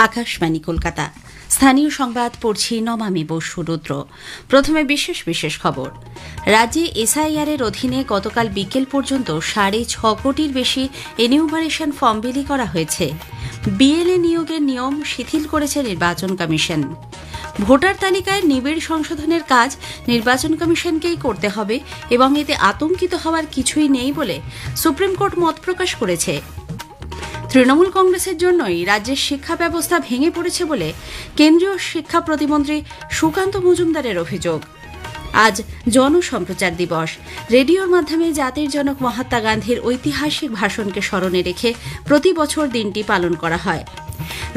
আকাশবাণী কলকাতা। স্থানীয় সংবাদ পড়ছি নমামি বসু রুদ্র। প্রথমে বিশেষ বিশেষ খবর। রাজ্যে এসআইআর এর অধীনে গতকাল বিকেল পর্যন্ত 6.5 কোটির বেশি এনিউমারেশন ফর্ম বিলি করা হয়েছে। বিএলএ নিয়োগের নিয়ম শিথিল করেছে নির্বাচন কমিশন। ভোটার তালিকায় নিবিড় সংশোধনের কাজ নির্বাচন কমিশনকেই করতে হবে এবং এতে আতঙ্কিত হওয়ার কিছুই নেই বলে সুপ্রিম কোর্ট মত প্রকাশ করেছে। তৃণমূল কংগ্রেসের জন্যই রাজ্যের শিক্ষা ব্যবস্থা ভেঙে পড়েছে বলে কেন্দ্রীয় শিক্ষা প্রতিমন্ত্রী সুকান্ত মজুমদারের অভিযোগ। আজ জনসম্প্রচার দিবস। রেডিওর মাধ্যমে জাতির জনক মহাত্মা গান্ধীর ঐতিহাসিক ভাষণকে স্মরণে রেখে প্রতি বছর দিনটি পালন করা হয়।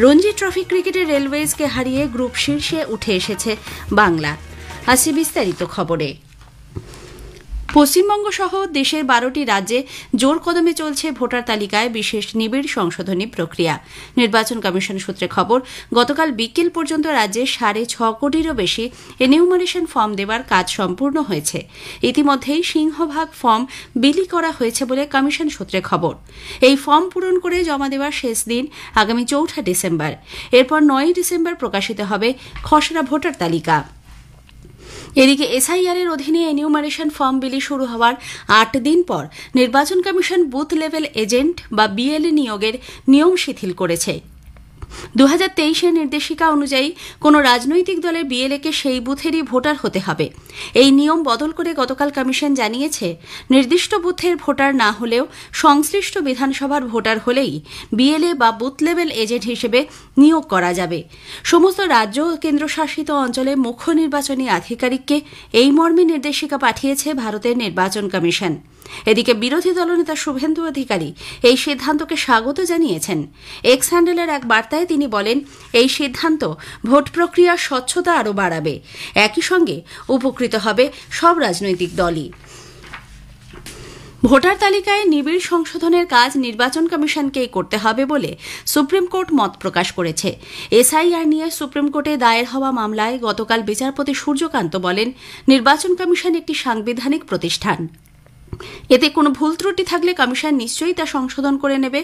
রঞ্জি ট্রফি ক্রিকেটে রেলওয়েজকে হারিয়ে গ্রুপ শীর্ষে উঠে এসেছে বাংলা। আসি বিস্তারিত খবরে। পশ্চিমবঙ্গ সহ দেশের 12টি রাজ্যে জোর কদমে চলছে ভোটার তালিকায় বিশেষ নিবিড় সংশোধনী প্রক্রিয়া। নির্বাচন কমিশন সূত্রে খবর, গতকাল বিকেল পর্যন্ত রাজ্যে 6.5 কোটিরও বেশি এনিউমারেশন ফর্ম দেওয়ার কাজ সম্পূর্ণ হয়েছে। ইতিমধ্যেই সিংহভাগ ফর্ম বিলি করা হয়েছে বলে কমিশন সূত্রে খবর। এই ফর্ম পূরণ করে জমা দেওয়ার শেষ দিন আগামী 4 ডিসেম্বর। এরপর 9 ডিসেম্বর প্রকাশিত হবে খসড়া ভোটার তালিকা। এদিকে এসআইআর এর অধীনে এনিউমারেশন ফর্ম বিলি শুরু হওয়ার 8 দিন পর নির্বাচন কমিশন বুথ লেভেল এজেন্ট বা বিএলএ নিয়োগের নিয়ম শিথিল করেছে। 2023 নির্দেশিকা অনুযায়ী কোনো রাজনৈতিক দলের বিএলএকে সেই বুথেরই ভোটার হতে হবে। এই নিয়ম বদল করে গতকাল কমিশন জানিয়েছে, নির্দিষ্ট বুথের ভোটার না হলেও সংশ্লিষ্ট বিধানসভার ভোটার হলেই বিএলএ বা বুথ লেভেল এজেন্ট হিসেবে নিয়োগ করা যাবে। সমস্ত রাজ্য ও কেন্দ্রশাসিত অঞ্চলে মুখ্য নির্বাচনী আধিকারিককে এই মর্মে নির্দেশিকা পাঠিয়েছে ভারতের নির্বাচন কমিশন। এদিকে বিরোধী দলনেতা শুভেন্দু অধিকারী এই সিদ্ধান্তকে স্বাগত জানিয়েছেন। এক্স হ্যান্ডেলের এক বার্তায় তিনি বলেন, এই সিদ্ধান্ত ভোট প্রক্রিয়ার স্বচ্ছতা আরও বাড়াবে। একই সঙ্গে উপকৃত হবে সব রাজনৈতিক দলই। ভোটার তালিকায় নিবিড় সংশোধনের কাজ নির্বাচন কমিশনকেই করতে হবে বলে সুপ্রিম কোর্ট মত প্রকাশ করেছে। এসআইআর নিয়ে সুপ্রিম কোর্টে দায়ের হওয়া মামলায় গতকাল বিচারপতি সূর্যকান্ত বলেন, নির্বাচন কমিশন একটি সাংবিধানিক প্রতিষ্ঠান। এতে কোনো ভুল ত্রুটি থাকলে কমিশন নিশ্চয়ই তা সংশোধন করে নেবে।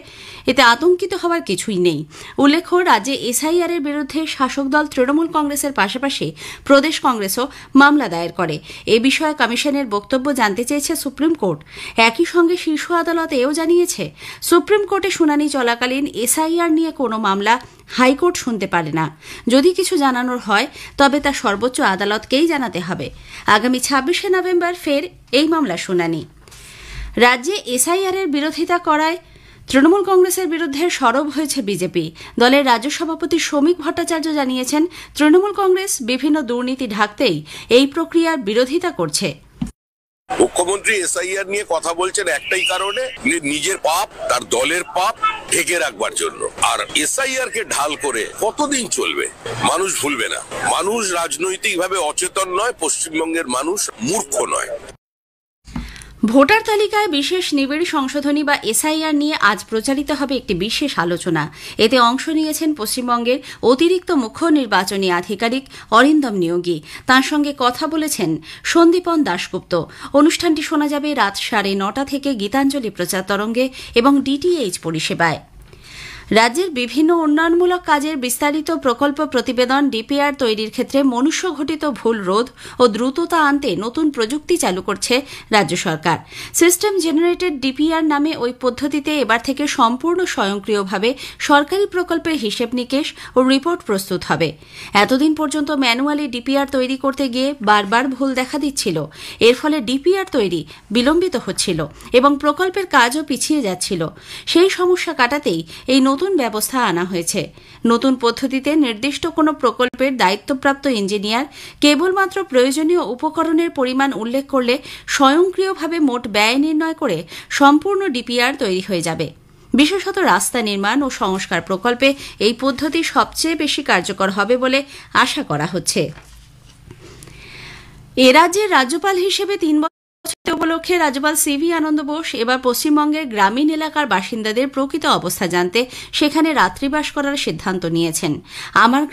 এতে আতঙ্কিত হওয়ার কিছুই নেই। উল্লেখ্য, রাজ্যে এসআইআর এর বিরুদ্ধে শাসক দল তৃণমূল কংগ্রেসের পাশাপাশি প্রদেশ কংগ্রেসও মামলা দায়ের করে। এ বিষয়ে কমিশনের বক্তব্য জানতে চেয়েছে সুপ্রিম কোর্ট। একই সঙ্গে শীর্ষ আদালত এও জানিয়েছে, সুপ্রিম কোর্টে শুনানি চলাকালীন এসআইআর নিয়ে কোনো মামলা হাইকোর্ট শুনতে পারে না। যদি কিছু জানানোর হয় তবে তা সর্বোচ্চ আদালতকেই জানাতে হবে। আগামী 26 নভেম্বর ফের এই মামলা শুনানি। রাজ্যে এসআইআর এর বিরোধিতা করায় তৃণমূল কংগ্রেসের বিরুদ্ধে সরব হয়েছে বিজেপি। দলের রাজ্য সভাপতি শ্রমিক ভট্টাচার্য জানিয়েছেন, তৃণমূল কংগ্রেস বিভিন্ন দুর্নীতি ঢাকতেই এই প্রক্রিয়ার বিরোধিতা করছে। মুখ্যমন্ত্রী এসআইআর নিয়ে কথা বলছেন একটাই কারণে, নিজের পাপ, তার দলের পাপ ঢেকে রাখবার জন্য। আর এসআইআর কে ঢাল করে কতদিন চলবে? মানুষ ভুলবে না। মানুষ রাজনৈতিকভাবে অচেতন নয়, পশ্চিমবঙ্গের মানুষ মূর্খ নয়। ভোটার তালিকায় বিশেষ নিবিড় সংশোধনী বা এসআইআর নিয়ে আজ প্রচারিত হবে একটি বিশেষ আলোচনা। এতে অংশ নিয়েছেন পশ্চিমবঙ্গের অতিরিক্ত মুখ্য নির্বাচনী আধিকারিক অরিন্দম নিয়োগী। তাঁর সঙ্গে কথা বলেছেন সন্দীপন দাশগুপ্ত। অনুষ্ঠানটি শোনা যাবে রাত 9:30 থেকে গীতাঞ্জলি প্রচার তরঙ্গে এবং ডিটিএইচ পরিষেবায়। রাজ্যের বিভিন্ন উন্নয়নমূলক কাজের বিস্তারিত প্রকল্প প্রতিবেদন ডিপিআর তৈরির ক্ষেত্রে মনুষ্যঘটিত ভুল রোধ ও দ্রুততা আনতে নতুন প্রযুক্তি চালু করছে রাজ্য সরকার। সিস্টেম জেনারেটেড ডিপিআর নামে ওই পদ্ধতিতে এবার থেকে সম্পূর্ণ স্বয়ংক্রিয়ভাবে সরকারি প্রকল্পের হিসেব নিকেশ ও রিপোর্ট প্রস্তুত হবে। এতদিন পর্যন্ত ম্যানুয়ালি ডিপিআর তৈরি করতে গিয়ে বারবার ভুল দেখা দিচ্ছিল। এর ফলে ডিপিআর তৈরি বিলম্বিত হচ্ছিল এবং প্রকল্পের কাজও পিছিয়ে যাচ্ছিল। সেই সমস্যা কাটাতেই এই নতুন ব্যবস্থা আনা হয়েছে। নতুন পদ্ধতিতে নির্দিষ্ট কোনো প্রকল্পের দায়িত্বপ্রাপ্ত ইঞ্জিনিয়ার কেবলমাত্র প্রয়োজনীয় উপকরণের পরিমাণ উল্লেখ করলে স্বয়ংক্রিয়ভাবে মোট ব্যয় নির্ণয় করে সম্পূর্ণ ডিপিআর তৈরি হয়ে যাবে। বিশেষত রাস্তা নির্মাণ ও সংস্কার প্রকল্পে এই পদ্ধতি সবচেয়ে বেশি কার্যকর হবে বলে আশা করা হচ্ছে। এ রাজ্যের রাজ্যপাল হিসেবে 3 বছর উপলক্ষে রাজ্যপাল সিভি আনন্দ বোস এবার পশ্চিমবঙ্গের গ্রামীণ এলাকার বাসিন্দাদের প্রকৃত অবস্থা জানতে সেখানে রাত্রিবাস করার সিদ্ধান্ত নিয়েছেন। আমার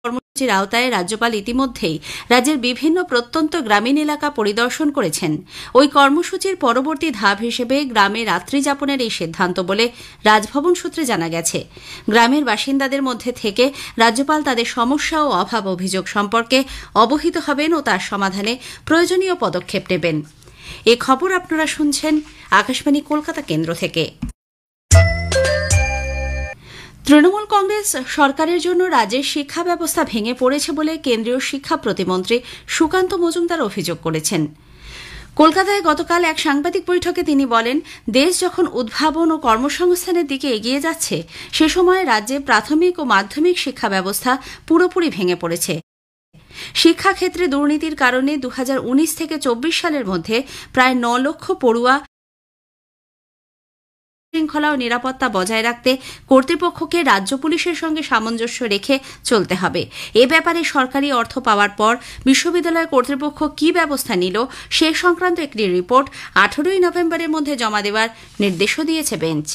কর্মসূচির আওতায় রাজ্যপাল ইতিমধ্যেই রাজ্যের বিভিন্ন প্রত্যন্ত গ্রামীণ এলাকা পরিদর্শন করেছেন। ওই কর্মসূচির পরবর্তী ধাপ হিসেবে গ্রামে রাত্রি যাপনের এই সিদ্ধান্ত বলে রাজভবন সূত্রে জানা গেছে। গ্রামের বাসিন্দাদের মধ্যে থেকে রাজ্যপাল তাদের সমস্যা ও অভাব অভিযোগ সম্পর্কে অবহিত হবেন ও তার সমাধানে প্রয়োজনীয় পদক্ষেপ নেবেন। এ খবর আপনারা শুনছেন আকাশবাণী কলকাতা কেন্দ্র থেকে। তৃণমূল কংগ্রেস সরকারের জন্য রাজ্যের শিক্ষা ব্যবস্থা ভেঙে পড়েছে বলে কেন্দ্রীয় শিক্ষা প্রতিমন্ত্রী সুকান্ত মজুমদার অভিযোগ করেছেন। কলকাতায় গতকাল এক সাংবাদিক বৈঠকে তিনি বলেন, দেশ যখন উদ্ভাবন ও কর্মসংস্থানের দিকে এগিয়ে যাচ্ছে, সে সময় রাজ্যে প্রাথমিক ও মাধ্যমিক শিক্ষা ব্যবস্থা পুরোপুরি ভেঙে পড়েছে। শিক্ষাক্ষেত্রে দুর্নীতির কারণে 2019 থেকে 24 সালের মধ্যে প্রায় 9 লক্ষ পড়ুয়া শৃঙ্খলা ও নিরাপত্তা বজায় রাখতে কর্তৃপক্ষকে রাজ্য পুলিশের সঙ্গে সামঞ্জস্য রেখে চলতে হবে। এ ব্যাপারে সরকারি অর্থ পাওয়ার পর বিশ্ববিদ্যালয় কর্তৃপক্ষ কী ব্যবস্থা নিল সে সংক্রান্ত একটি রিপোর্ট 18 নভেম্বরের মধ্যে জমা দেওয়ার নির্দেশও দিয়েছে বেঞ্চ।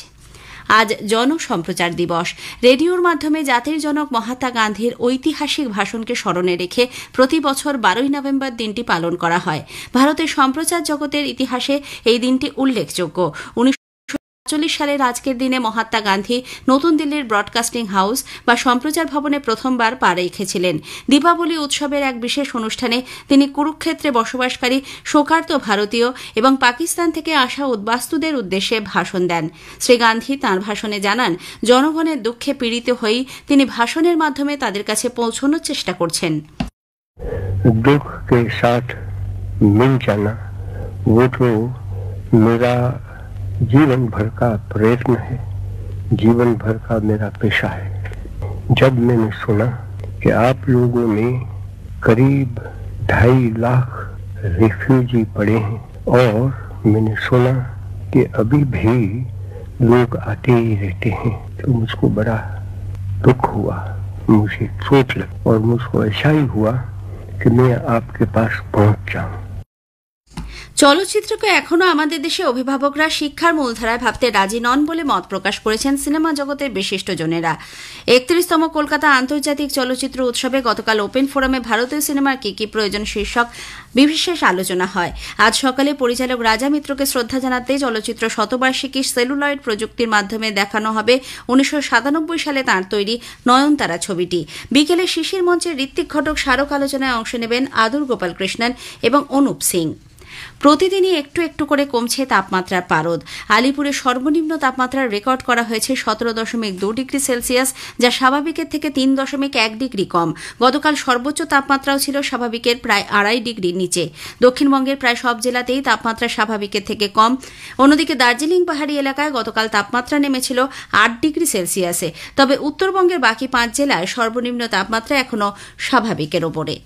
আজ জনসম্প্রচার দিবস। রেডিওর মাধ্যমে জাতির জনক মহাত্মা গান্ধীর ঐতিহাসিক ভাষণকে স্মরণে রেখে প্রতি বছর 12 নভেম্বর দিনটি পালন করা হয়। ভারতের সম্প্রচার জগতের ইতিহাসে এই দিনটি উল্লেখযোগ্য। 1940 সালের আজকের দিনে মহাত্মা গান্ধী নতুন দিল্লির ব্রডকাস্টিং হাউস বা সম্প্রচার ভবনে প্রথমবার পা রেখেছিলেন। দীপাবলি উৎসবের এক বিশেষ অনুষ্ঠানে তিনি কুরুক্ষেত্রে বসবাসকারী শোকার্ত ভারতীয় এবং পাকিস্তান থেকে আসা উদ্বাস্তুদের উদ্দেশ্যে ভাষণ দেন। শ্রী গান্ধী তাঁর ভাষণে জানান, জনগণের দুঃখে পীড়িত হয়েই তিনি ভাষণের মাধ্যমে তাদের কাছে পৌঁছানোর চেষ্টা করছেন। দুঃখ के साथ मिल जाना वो तो मेरा जीवन भर का प्रयत्न है, जीवन भर का मेरा पेशा है। जब मैंने सुना कि आप लोगों में करीब 2.5 लाख रिफ्यूजी पड़े हैं और मैंने सुना कि अभी भी लोग आते ही रहते हैं, तो मुझको बड़ा दुख हुआ, मुझे चोट लगी और मुझको ऐसा ही हुआ कि मैं आपके पास पहुंच जाऊं। চলচ্চিত্রকে এখনো আমাদের দেশে অভিভাবকরা শিক্ষার মূলধারায় ভাবতে রাজি নন বলে মত প্রকাশ করেছেন সিনেমা জগতের বিশিষ্টজনেরা। 31তম কলকাতা আন্তর্জাতিক চলচ্চিত্র উৎসবে গতকাল ওপেন ফোরামে ভারতীয় সিনেমার কি কি প্রয়োজন শীর্ষক বিশেষ আলোচনা হয়। আজ সকালে পরিচালক রাজা মিত্রকে শ্রদ্ধা জানাতে চলচ্চিত্র শতবার্ষিকী সেলুলয়েড প্রযুক্তির মাধ্যমে দেখানো হবে 1997 সালে তাঁর তৈরি নয়নতারা ছবিটি। বিকেলে শিশির মঞ্চে ঋত্বিক ঘটক স্মারক আলোচনায় অংশ নেবেন আদুর গোপাল কৃষ্ণন এবং অনুপ সিং। প্রতিদিনই একটু একটু করে কমছে তাপমাত্রার পারদ। আলিপুরে সর্বনিম্ন তাপমাত্রার রেকর্ড করা হয়েছে 17.2 ডিগ্রি সেলসিয়াস, যা স্বাভাবিকের থেকে 3.1 ডিগ্রি কম। গতকাল সর্বোচ্চ তাপমাত্রাও ছিল স্বাভাবিকের প্রায় 2.5 ডিগ্রির নিচে। দক্ষিণবঙ্গের প্রায় সব জেলাতেই তাপমাত্রা স্বাভাবিকের থেকে কম। অন্যদিকে দার্জিলিং পাহাড়ি এলাকায় গতকাল তাপমাত্রা নেমেছিল 8 ডিগ্রি সেলসিয়াসে। তবে উত্তরবঙ্গের বাকি 5 জেলায় সর্বনিম্ন তাপমাত্রা এখনও স্বাভাবিকের ওপরে।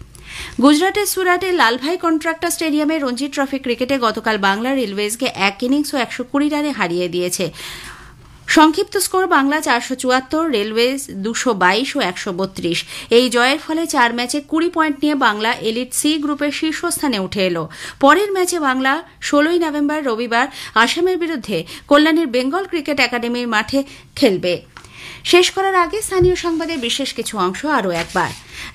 গুজরাটের সুরাটে লালভাই কন্ট্রাক্টর স্টেডিয়ামে রঞ্জি ট্রফি ক্রিকেটে গতকাল বাংলা রেলওয়েজকে 1 ইনিংস ও 120 রানে হারিয়ে দিয়েছে। সংক্ষিপ্ত স্কোর বাংলা 474, রেলওয়েজ 222 ও 132। এই জয়ের ফলে 4 ম্যাচে 20 পয়েন্ট নিয়ে বাংলা এলিট সি গ্রুপের শীর্ষস্থানে উঠে এল। পরের ম্যাচে বাংলা 16 নভেম্বর রবিবার আসামের বিরুদ্ধে কল্যাণীর বেঙ্গল ক্রিকেট একাডেমির মাঠে খেলবে। শেষ করার আগে স্থানীয় সংবাদের বিশেষ কিছু অংশ আরও একবার।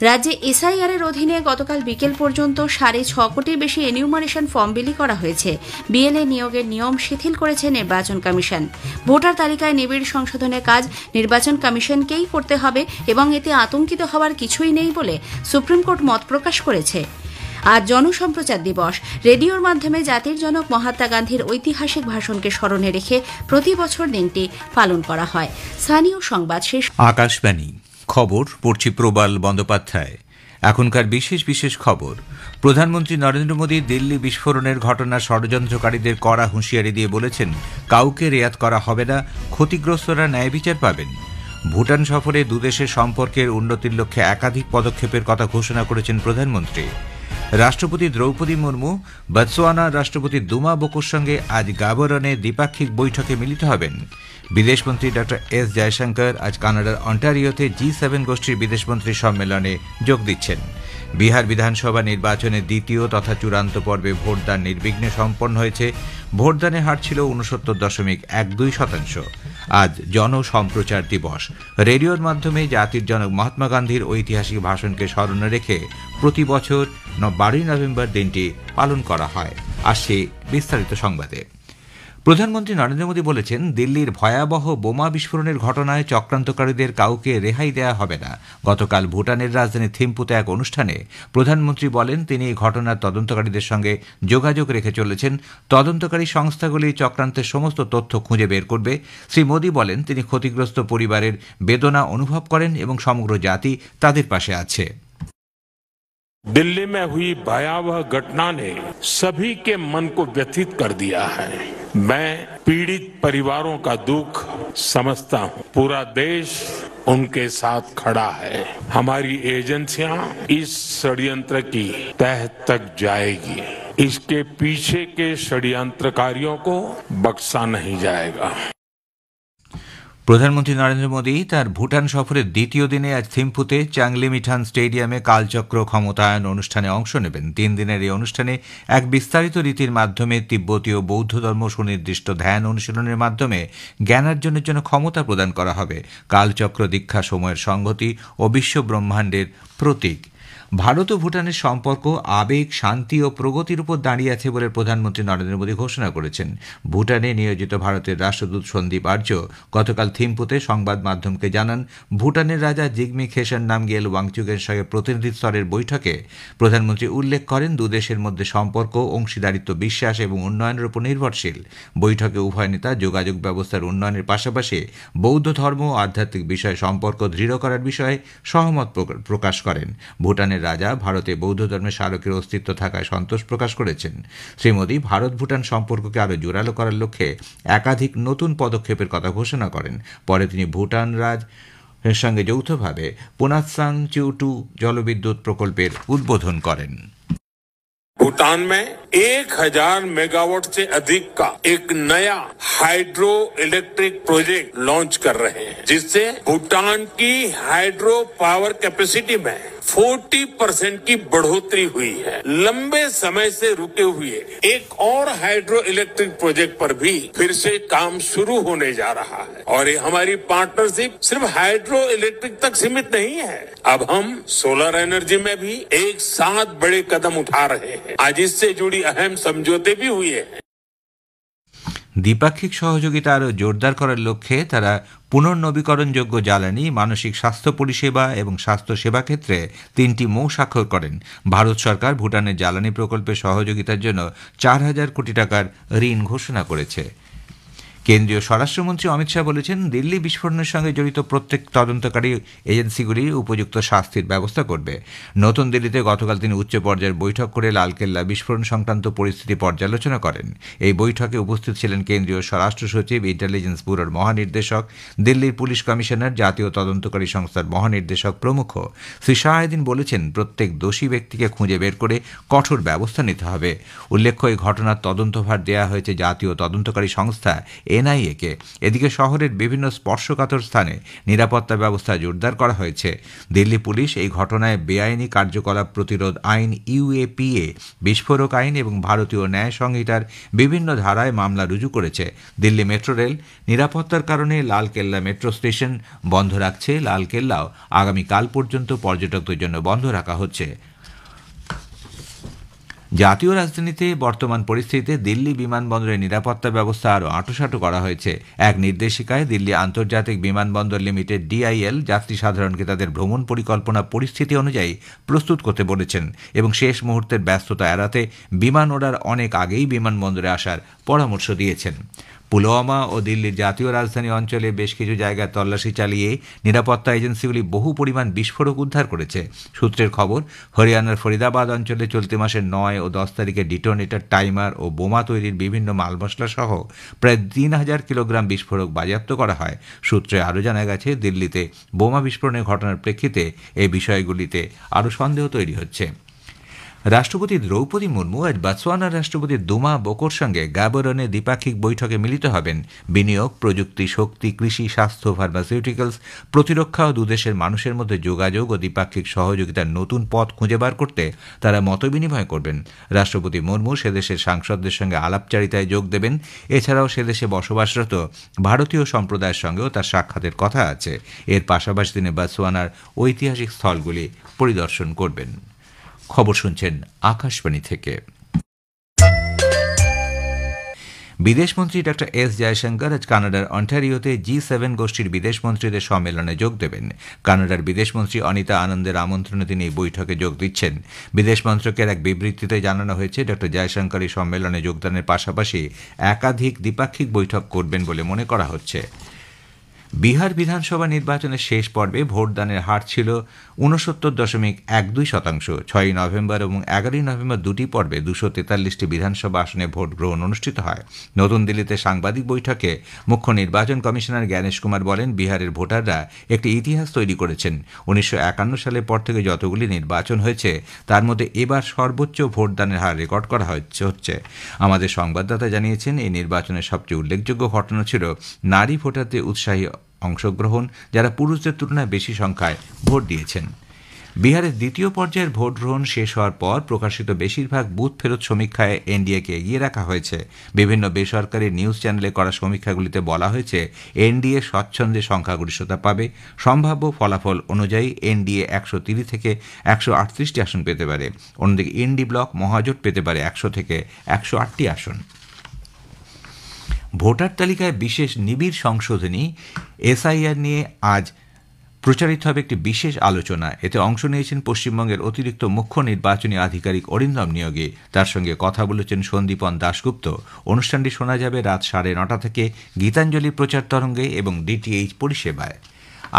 রাজ্যে এসআইআর এর অধীনে গতকাল বিকেল পর্যন্ত 6.5 কোটির বেশি এনিউমারেশন ফর্ম বিলি করা হয়েছে। বিএলএ নিয়োগের নিয়ম শিথিল করেছে নির্বাচন কমিশন। ভোটার তালিকায় নিবিড় সংশোধনের কাজ নির্বাচন কমিশনকেই করতে হবে এবং এতে আতঙ্কিত হওয়ার কিছুই নেই বলে সুপ্রিম কোর্ট মত প্রকাশ করেছে। আজ জনসম্প্রচার দিবস। রেডিওর মাধ্যমে জাতির জনক মহাত্মা গান্ধীর ঐতিহাসিক ভাষণকে স্মরণে রেখে প্রতি বছর দিনটি পালন করা হয়। স্থানীয় সংবাদ শেষ। আকাশবাণী খবর পড়ছি প্রবাল বন্দ্যোপাধ্যায়। এখনকার বিশেষ খবর। প্রধানমন্ত্রী নরেন্দ্র মোদী দিল্লি বিস্ফোরণের ঘটনার ষড়যন্ত্রকারীদের কড়া হুঁশিয়ারি দিয়ে বলেছেন, কাউকে রেয়াত করা হবে না, ক্ষতিগ্রস্তরা ন্যায় বিচার পাবেন। ভুটান সফরে দুদেশের সম্পর্কের উন্নতির লক্ষ্যে একাধিক পদক্ষেপের কথা ঘোষণা করেছেন প্রধানমন্ত্রী। রাষ্ট্রপতি দ্রৌপদী মুর্মু বতসোয়ানার রাষ্ট্রপতি দুমা বকোর সঙ্গে আজ গাবরনে দ্বিপাক্ষিক বৈঠকে মিলিত হবেন। বিদেশমন্ত্রী ড এস জয়শঙ্কর আজ কানাডার অন্টারিওতে G7 গোষ্ঠীর বিদেশমন্ত্রী সম্মেলনে যোগ দিচ্ছেন। বিহার বিধানসভা নির্বাচনের দ্বিতীয় তথা চূড়ান্ত পর্বে ভোটদান নির্বিঘ্নে সম্পন্ন হয়েছে। ভোটদানের হার ছিল 69.12%। আজ জনসম্প্রচার দিবস। রেডিওর মাধ্যমে জাতির জনক মহাত্মা গান্ধীর ঐতিহাসিক ভাষণকে স্মরণে রেখে প্রতি বছর 12 নভেম্বর দিনটি পালন করা হয়। আসছে বিস্তারিত সংবাদে। প্রধানমন্ত্রী নরেন্দ্র মোদী বলেছেন, দিল্লির ভয়াবহ বোমা বিস্ফোরণের ঘটনায় চক্রান্তকারীদের কাউকে রেহাই দেয়া হবে না। গতকাল ভুটানের রাজধানী থিম্পুতে এক অনুষ্ঠানে প্রধানমন্ত্রী বলেন, তিনি এই ঘটনার তদন্তকারীদের সঙ্গে যোগাযোগ রেখে চলেছেন। তদন্তকারী সংস্থাগুলি চক্রান্তের সমস্ত তথ্য খুঁজে বের করবে। শ্রী মোদী বলেন, তিনি ক্ষতিগ্রস্ত পরিবারের বেদনা অনুভব করেন এবং সমগ্র জাতি তাদের পাশে আছে। दिल्ली में हुई भयावह घटना ने सभी के मन को व्यथित कर दिया है। मैं पीड़ित परिवारों का दुख समझता हूं। पूरा देश उनके साथ खड़ा है। हमारी एजेंसियां इस षड्यंत्र की तह तक जाएगी। इसके पीछे के षड्यंत्रकारियों को बख्शा नहीं जाएगा। প্রধানমন্ত্রী নরেন্দ্র মোদী তার ভুটান সফরের দ্বিতীয় দিনে আজ থিম্পুতে চাংলিমিঠান স্টেডিয়ামে কালচক্র ক্ষমতায়ন অনুষ্ঠানে অংশ নেবেন। 3 দিনের এই অনুষ্ঠানে এক বিস্তারিত রীতির মাধ্যমে তিব্বতীয় বৌদ্ধ ধর্ম সুনির্দিষ্ট ধ্যান অনুশীলনের মাধ্যমে জ্ঞানার্জনের জন্য ক্ষমতা প্রদান করা হবে। কালচক্র দীক্ষা সময়ের সংহতি ও বিশ্ব ব্রহ্মাণ্ডের প্রতীক। ভারত ও ভুটানের সম্পর্ক আবেগ, শান্তি ও প্রগতির উপর দাঁড়িয়ে আছে বলে প্রধানমন্ত্রী নরেন্দ্র মোদী ঘোষণা করেছেন। ভুটানে নিয়োজিত ভারতের রাষ্ট্রদূত সন্দীপ আর্য গতকাল থিম্পুতে সংবাদ মাধ্যমকে জানান, ভুটানের রাজা জিগমি খেসান নামগিয়েল ওয়াংচুকের সঙ্গে প্রতিনিধি স্তরের বৈঠকে প্রধানমন্ত্রী উল্লেখ করেন, দুদেশের মধ্যে সম্পর্ক অংশীদারিত্ব, বিশ্বাস এবং উন্নয়নের উপর নির্ভরশীল। বৈঠকে উভয় নেতা যোগাযোগ ব্যবস্থার উন্নয়নের পাশাপাশি বৌদ্ধ ধর্ম ও আধ্যাত্মিক বিষয়ে সম্পর্ক দৃঢ় করার বিষয়ে সহমত প্রকাশ করেন। ভুটানের রাজা ভারতে বৌদ্ধ ধর্মের স্মারকের অস্তিত্ব থাকায় সন্তোষ প্রকাশ করেছেন। শ্রী মোদী ভারত ভুটান সম্পর্ককে আরও জোরালো করার লক্ষ্যে একাধিক নতুন পদক্ষেপের কথা ঘোষণা করেন। পরে তিনি ভুটান রাজের সঙ্গে যৌথভাবে পুনাতসাং চিউটু জলবিদ্যুৎ প্রকল্পের উদ্বোধন করেন। भूटान में 1000 मेगावाट से अधिक का एक नया हाइड्रो इलेक्ट्रिक प्रोजेक्ट लॉन्च कर रहे हैं, जिससे भूटान की हाइड्रो पावर कैपेसिटी में 40% की बढ़ोतरी हुई है। लंबे समय से रुके हुए एक और हाइड्रो इलेक्ट्रिक प्रोजेक्ट पर भी फिर से काम शुरू होने जा रहा है और ये हमारी पार्टनरशिप सिर्फ हाइड्रो इलेक्ट्रिक तक सीमित नहीं है। अब हम सोलर एनर्जी में भी एक साथ बड़े कदम उठा रहे हैं। आज इससे जुड़ी अहम समझौते भी हुए हैं। দ্বিপাক্ষিক সহযোগিতা আরও জোরদার করার লক্ষ্যে তারা পুনর্নবীকরণযোগ্য জ্বালানি, মানসিক স্বাস্থ্য পরিষেবা এবং স্বাস্থ্য সেবা ক্ষেত্রে 3টি মৌ স্বাক্ষর করেন। ভারত সরকার ভুটানের জ্বালানি প্রকল্পে সহযোগিতার জন্য 4000 কোটি টাকার ঋণ ঘোষণা করেছে। কেন্দ্রীয় স্বরাষ্ট্রমন্ত্রী অমিত শাহ বলেছেন, দিল্লি বিস্ফোরণের সঙ্গে জড়িত প্রত্যেক তদন্তকারী এজেন্সিগুলি উপযুক্ত শাস্তির ব্যবস্থা করবে। নতুন দিল্লিতে গতকাল তিনি উচ্চ পর্যায়ের বৈঠক করে লালকেল্লা বিস্ফোরণ সংক্রান্ত পরিস্থিতি পর্যালোচনা করেন। এই বৈঠকে উপস্থিত ছিলেন কেন্দ্রীয় স্বরাষ্ট্র সচিব, ইন্টেলিজেন্স ব্যুরোর মহানির্দেশক, দিল্লির পুলিশ কমিশনার, জাতীয় তদন্তকারী সংস্থার মহানির্দেশক প্রমুখ। শ্রী শাহ এদিন বলেছেন, প্রত্যেক দোষী ব্যক্তিকে খুঁজে বের করে কঠোর ব্যবস্থা নিতে হবে। উল্লেখ্য, এই ঘটনার তদন্তভার দেওয়া হয়েছে জাতীয় তদন্তকারী সংস্থা এনআইএ-কে। এদিকে শহরের বিভিন্ন স্পর্শকাতর স্থানে নিরাপত্তা ব্যবস্থা জোরদার করা হয়েছে। দিল্লি পুলিশ এই ঘটনায় বেআইনি কার্যকলাপ প্রতিরোধ আইন ইউএপিএ, বিস্ফোরক আইন এবং ভারতীয় ন্যায় সংহিতার বিভিন্ন ধারায় মামলা রুজু করেছে। দিল্লি মেট্রো রেল নিরাপত্তার কারণে লালকেল্লা মেট্রো স্টেশন বন্ধ রাখছে। লালকেল্লাও আগামীকাল পর্যন্ত পর্যটকদের জন্য বন্ধ রাখা হচ্ছে। জাতীয় রাজধানীতে বর্তমান পরিস্থিতিতে দিল্লি বিমানবন্দরের নিরাপত্তা ব্যবস্থা আরও আঁটোসাঁটো করা হয়েছে। এক নির্দেশিকায় দিল্লি আন্তর্জাতিক বিমানবন্দর লিমিটেড ডিআইএল যাত্রী সাধারণকে তাদের ভ্রমণ পরিকল্পনা পরিস্থিতি অনুযায়ী প্রস্তুত করতে বলেছেন এবং শেষ মুহূর্তের ব্যস্ততা এড়াতে বিমান ওড়ার অনেক আগেই বিমানবন্দরে আসার পরামর্শ দিয়েছেন। পুলওয়ামা ও দিল্লির জাতীয় রাজধানী অঞ্চলে বেশ কিছু জায়গায় তল্লাশি চালিয়ে নিরাপত্তা এজেন্সিগুলি বহু পরিমাণ বিস্ফোরক উদ্ধার করেছে। সূত্রের খবর, হরিয়ানার ফরিদাবাদ অঞ্চলে চলতি মাসের 9 ও 10 তারিখে ডিটোনেটর, টাইমার ও বোমা তৈরির বিভিন্ন মাল মশলা সহ প্রায় 3000 কিলোগ্রাম বিস্ফোরক বাজেয়াপ্ত করা হয়। সূত্রে আরও জানা গেছে, দিল্লিতে বোমা বিস্ফোরণের ঘটনার প্রেক্ষিতে এই বিষয়গুলিতে আরও সন্দেহ তৈরি হচ্ছে। রাষ্ট্রপতি দ্রৌপদী মুর্মু আজ বতসোয়ানার রাষ্ট্রপতি দুমা বোকোর সঙ্গে গাবরনে দ্বিপাক্ষিক বৈঠকে মিলিত হবেন। বিনিয়োগ, প্রযুক্তি, শক্তি, কৃষি, স্বাস্থ্য, ফার্মাসিউটিক্যালস, প্রতিরক্ষা ও দুদেশের মানুষের মধ্যে যোগাযোগ ও দ্বিপাক্ষিক সহযোগিতার নতুন পথ খুঁজে বার করতে তারা মতবিনিময় করবেন। রাষ্ট্রপতি মুর্মু সেদেশের সাংসদদের সঙ্গে আলাপচারিতায় যোগ দেবেন। এছাড়াও সেদেশে বসবাসরত ভারতীয় সম্প্রদায়ের সঙ্গেও তার সাক্ষাতের কথা আছে। এর পাশাপাশি তিনি বতসোয়ানার ঐতিহাসিক স্থলগুলি পরিদর্শন করবেন। খবর শুনছেন আকাশবাণী থেকে। বিদেশমন্ত্রী ড এস জয়শঙ্কর আজ কানাডার অন্টারিওতে G7 গোষ্ঠীর বিদেশমন্ত্রীদের সম্মেলনে যোগ দেবেন। কানাডার বিদেশমন্ত্রী অনিতা আনন্দের আমন্ত্রণে তিনি এই বৈঠকে যোগ দিচ্ছেন। বিদেশ মন্ত্রকের এক বিবৃতিতে জানানো হয়েছে, ড জয়শঙ্কর এই সম্মেলনে যোগদানের পাশাপাশি একাধিক দ্বিপাক্ষিক বৈঠক করবেন বলে মনে করা হচ্ছে। বিহার বিধানসভা নির্বাচনের শেষ পর্বে ভোটদানের হার ছিল ৬৯.12%। ৬ই নভেম্বর এবং ১১ই নভেম্বর দুটি পর্বে ২৪৩টি বিধানসভা আসনে ভোট গ্রহণ অনুষ্ঠিত হয়। নতুন দিল্লিতে সাংবাদিক বৈঠকে মুখ্য নির্বাচন কমিশনার জ্ঞানেশ কুমার বলেন, বিহারের ভোটাররা একটি ইতিহাস তৈরি করেছেন। ১৯৫১ সালের পর থেকে যতগুলি নির্বাচন হয়েছে তার মধ্যে এবার সর্বোচ্চ ভোটদানের হার রেকর্ড করা হচ্ছে। আমাদের সংবাদদাতা জানিয়েছেন, এই নির্বাচনের সবচেয়ে উল্লেখযোগ্য ঘটনা ছিল নারী ভোটারদের উৎসাহী অংশগ্রহণ, যারা পুরুষদের তুলনায় বেশি সংখ্যায় ভোট দিয়েছেন। বিহারের দ্বিতীয় পর্যায়ের ভোট গ্রহণ শেষ হওয়ার পর প্রকাশিত বেশিরভাগ বুথ ফেরত সমীক্ষায় এনডিএকে এগিয়ে রাখা হয়েছে। বিভিন্ন বেসরকারি নিউজ চ্যানেলে করা সমীক্ষাগুলিতে বলা হয়েছে, এনডিএ স্বচ্ছন্দে সংখ্যাগরিষ্ঠতা পাবে। সম্ভাব্য ফলাফল অনুযায়ী এনডিএ ১৩০ থেকে ১৩৮টি আসন পেতে পারে। অন্যদিকে ইন্ডি ব্লক মহাজোট পেতে পারে ১০০ থেকে ১০৮টি আসন। ভোটার তালিকায় বিশেষ নিবিড় সংশোধনী এসআইআর নিয়ে আজ প্রচারিত হবে একটি বিশেষ আলোচনা। এতে অংশ নিয়েছেন পশ্চিমবঙ্গের অতিরিক্ত মুখ্য নির্বাচনী আধিকারিক অরিন্দম নিয়োগী। তার সঙ্গে কথা বলেছেন সন্দীপন দাশগুপ্ত। অনুষ্ঠানটি শোনা যাবে রাত ৯:৩০ থেকে গীতাঞ্জলি প্রচার তরঙ্গে এবং ডিটিএইচ পরিষেবায়।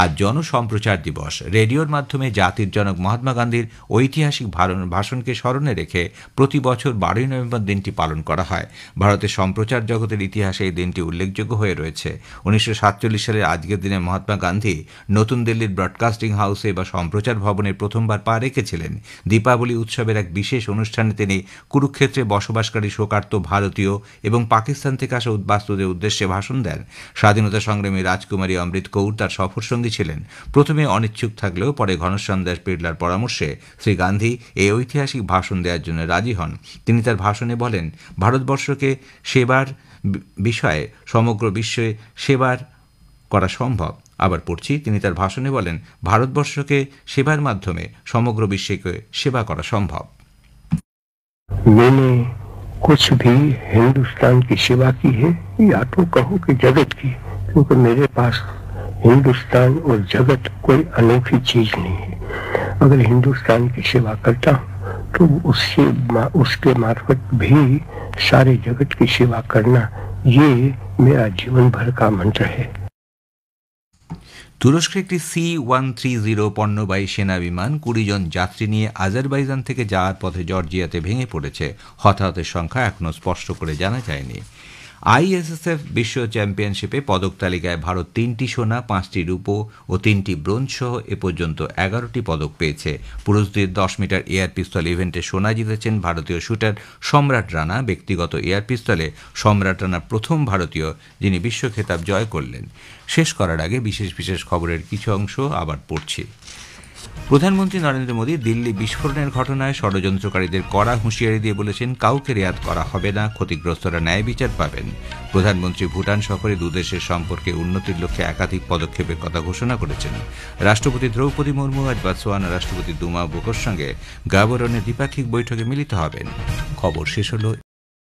আজ জনসম্প্রচার দিবস। রেডিওর মাধ্যমে জাতির জনক মহাত্মা গান্ধীর ঐতিহাসিক ভাষণকে স্মরণে রেখে প্রতি বছর ১২ই নভেম্বর দিনটি পালন করা হয়। ভারতের সম্প্রচার জগতের ইতিহাসে এই দিনটি উল্লেখযোগ্য হয়ে রয়েছে। ১৯৪৭ সালের আজকের দিনে মহাত্মা গান্ধী নতুন দিল্লির ব্রডকাস্টিং হাউসে বা সম্প্রচার ভবনে প্রথমবার পা রেখেছিলেন। দীপাবলি উৎসবের এক বিশেষ অনুষ্ঠানে তিনি কুরুক্ষেত্রে বসবাসকারী শোকার্ত ভারতীয় এবং পাকিস্তান থেকে আসা উদ্বাস্তুদের উদ্দেশ্যে ভাষণ দেন। স্বাধীনতা সংগ্রামী রাজকুমারী অমৃত কৌর তার সফর সঙ্গী ছিলেন। প্রথমে অনিচ্ছুক থাকলেও পরে ঘনশ্যাম দাস বিড়লার পরামর্শে শ্রী গান্ধী এই ঐতিহাসিক ভাষণ দেওয়ার জন্য রাজি হন। তিনি তার ভাষণে বলেন, ভারতবর্ষকে সেবার বিষয়ে সমগ্র বিশ্বে সেবার করা সম্ভব। আবার পড়ছি, তিনি তার ভাষণে বলেন, ভারতবর্ষকে সেবার মাধ্যমে সমগ্র বিশ্বকে সেবা করা সম্ভব। मैंने कुछ भी हिंदुस्तान की सेवा की है या तो कहो कि जगत की, क्योंकि मेरे पास हिंदुस्तान और जगत कोई अनोखी चीज नहीं है। अगर हिंदुस्तान की सेवा करता हूँ तो उसके मार्फत भी सारे जगत की सेवा करना, ये मेरा जीवन भर का मंत्र है। তুরস্কের একটি C-130 পণ্যবাহী সেনা বিমান ২০ জন যাত্রী নিয়ে আজারবাইজান থেকে যাওয়ার পথে জর্জিয়াতে ভেঙে পড়েছে। হতাহতের সংখ্যা এখনও স্পষ্ট করে জানা যায়নি। আইএসএসএফ বিশ্ব চ্যাম্পিয়নশিপে পদক তালিকায় ভারত ৩টি সোনা, ৫টি রূপো ও ৩টি ব্রোঞ্জ সহ এ পর্যন্ত ১১টি পদক পেয়েছে। পুরুষদের ১০ মিটার এয়ার পিস্তল ইভেন্টে সোনা জিতেছেন ভারতীয় শুটার সম্রাট রানা। ব্যক্তিগত এয়ার পিস্তলে সম্রাট রানা প্রথম ভারতীয় যিনি বিশ্ব খেতাব জয় করলেন। শেষ করার আগে বিশেষ বিশেষ খবরের কিছু অংশ আবার পড়ছি। প্রধানমন্ত্রী নরেন্দ্র মোদী দিল্লি বিস্ফোরণের ঘটনায় ষড়যন্ত্রকারীদের কড়া হুঁশিয়ারি দিয়ে বলেছেন, কাউকে রেয়াত করা হবে না, ক্ষতিগ্রস্তরা ন্যায় বিচার পাবেন। প্রধানমন্ত্রী ভুটান সফরে দুদেশের সম্পর্কে উন্নতির লক্ষ্যে একাধিক পদক্ষেপের কথা ঘোষণা করেছেন। রাষ্ট্রপতি দ্রৌপদী মুর্মু আজ বতসোয়ানা রাষ্ট্রপতি দুমা বোকোর সঙ্গে গাবরনে দ্বিপাক্ষিক বৈঠকে মিলিত হবেন। খবর শেষ হল।